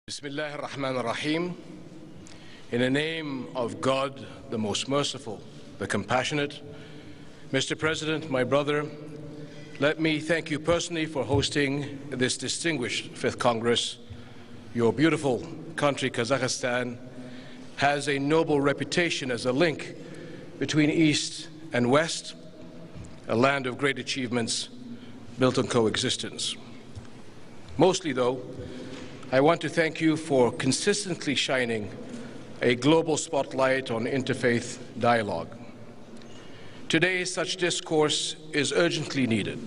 Bismillah ar-Rahman ar-Rahim. In the name of God, the most merciful, the compassionate. Mr. President, my brother, let me thank you personally for hosting this distinguished Fifth Congress. Your beautiful country, Kazakhstan, has a noble reputation as a link between East and West, a land of great achievements built on coexistence. Mostly, though, I want to thank you for consistently shining a global spotlight on interfaith dialogue. Today, such discourse is urgently needed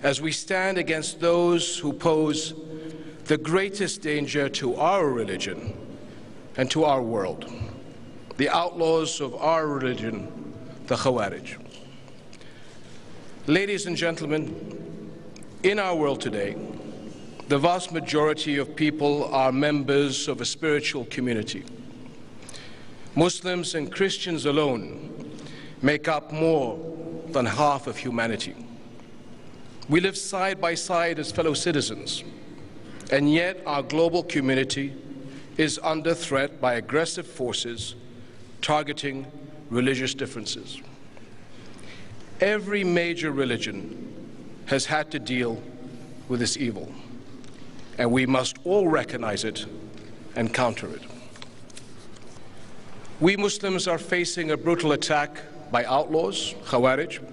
as we stand against those who pose the greatest danger to our religion and to our world, the outlaws of our religion, the Khawarij. Ladies and gentlemen, in our world today, the vast majority of people are members of a spiritual community. Muslims and Christians alone make up more than half of humanity. We live side by side as fellow citizens, and yet our global community is under threat by aggressive forces targeting religious differences. Every major religion has had to deal with this evil, and we must all recognize it and counter it. We Muslims are facing a brutal attack by outlaws, Khawarij,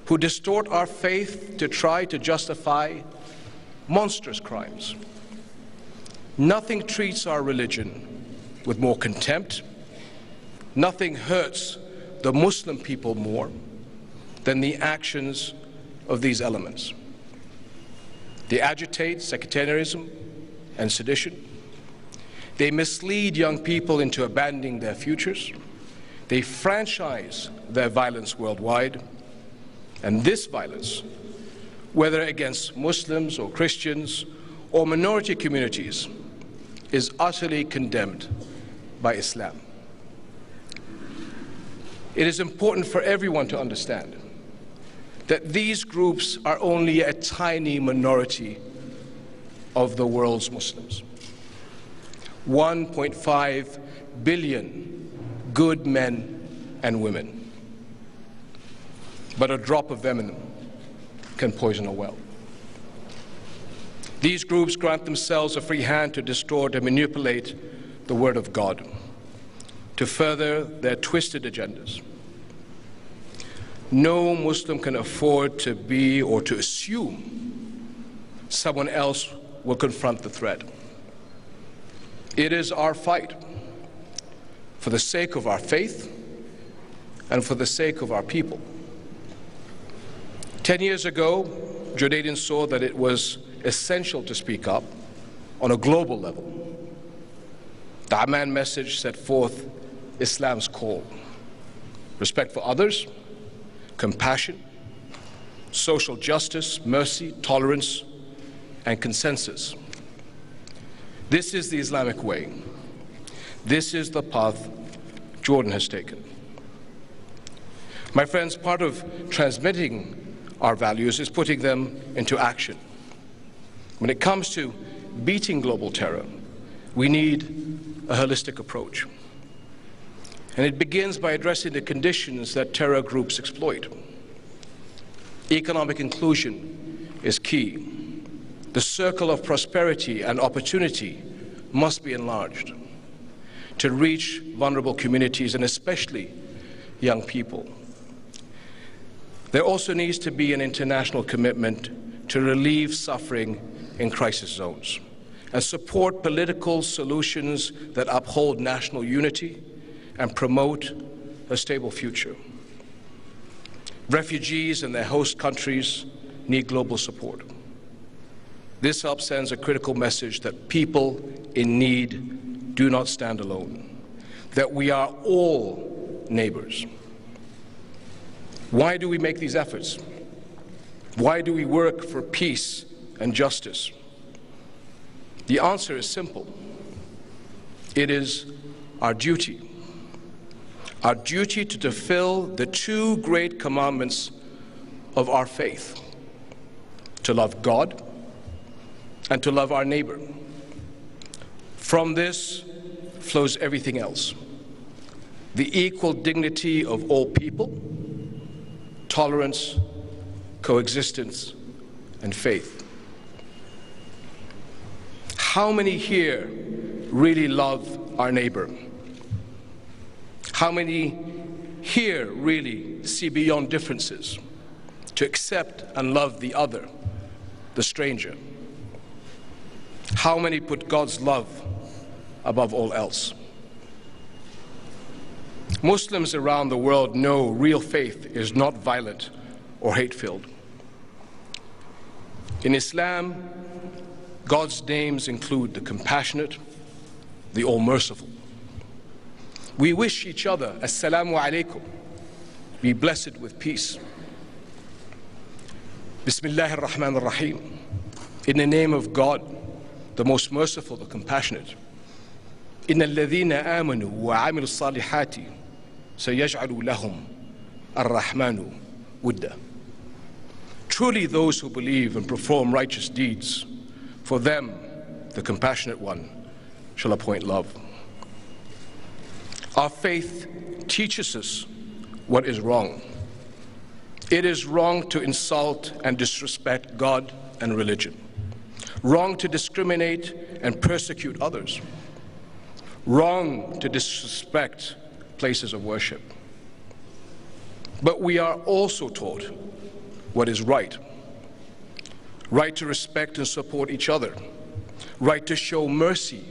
who distort our faith to try to justify monstrous crimes. Nothing treats our religion with more contempt. Nothing hurts the Muslim people more than the actions of these elements. They agitate sectarianism and sedition. They mislead young people into abandoning their futures. They franchise their violence worldwide. And this violence, whether against Muslims or Christians or minority communities, is utterly condemned by Islam. It is important for everyone to understand that these groups are only a tiny minority of the world's Muslims. 1.5 billion good men and women. But a drop of venom can poison a well. These groups grant themselves a free hand to distort and manipulate the word of God to further their twisted agendas. No Muslim can afford to be or to assume someone else will confront the threat. It is our fight for the sake of our faith and for the sake of our people. 10 years ago, Jordanians saw that it was essential to speak up on a global level. The Amman message set forth Islam's call: respect for others, compassion, social justice, mercy, tolerance, and consensus. This is the Islamic way. This is the path Jordan has taken. My friends, part of transmitting our values is putting them into action. When it comes to beating global terror, we need a holistic approach. And it begins by addressing the conditions that terror groups exploit. Economic inclusion is key. The circle of prosperity and opportunity must be enlarged to reach vulnerable communities and especially young people. There also needs to be an international commitment to relieve suffering in crisis zones and support political solutions that uphold national unity and promote a stable future. Refugees and their host countries need global support. This help sends a critical message that people in need do not stand alone, that we are all neighbors. Why do we make these efforts? Why do we work for peace and justice? The answer is simple. It is our duty. Our duty to fulfill the two great commandments of our faith: to love God and to love our neighbor. From this flows everything else: the equal dignity of all people, tolerance, coexistence, and faith. How many here really love our neighbor? How many here really see beyond differences to accept and love the other, the stranger? How many put God's love above all else? Muslims around the world know real faith is not violent or hate-filled. In Islam, God's names include the compassionate, the all-merciful. We wish each other, Assalamu alaikum, be blessed with peace. Bismillahir Rahmanir Rahim. In the name of God, the most merciful, the compassionate. إن الذين آمنوا وعملوا الصالحات سيجعل لهم الرحمن ودا. Truly those who believe and perform righteous deeds, for them the compassionate one shall appoint love. Our faith teaches us what is wrong. It is wrong to insult and disrespect God and religion. Wrong to discriminate and persecute others. Wrong to disrespect places of worship. But we are also taught what is right. Right to respect and support each other. Right to show mercy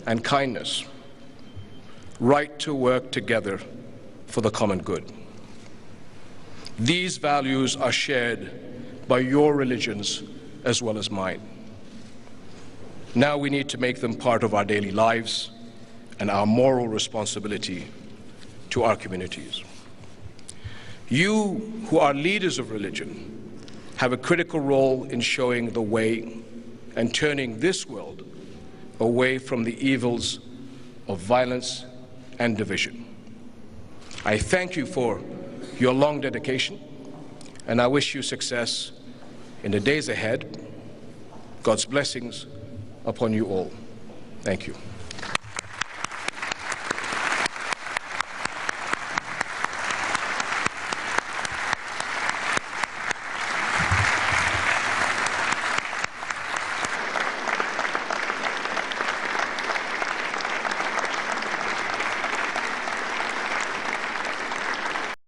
and kindness. Right to work together for the common good. These values are shared by your religions as well as mine. Now we need to make them part of our daily lives and our moral responsibility to our communities. You, who are leaders of religion, have a critical role in showing the way and turning this world away from the evils of violence and division. I thank you for your long dedication, and I wish you success in the days ahead. God's blessings upon you all. Thank you.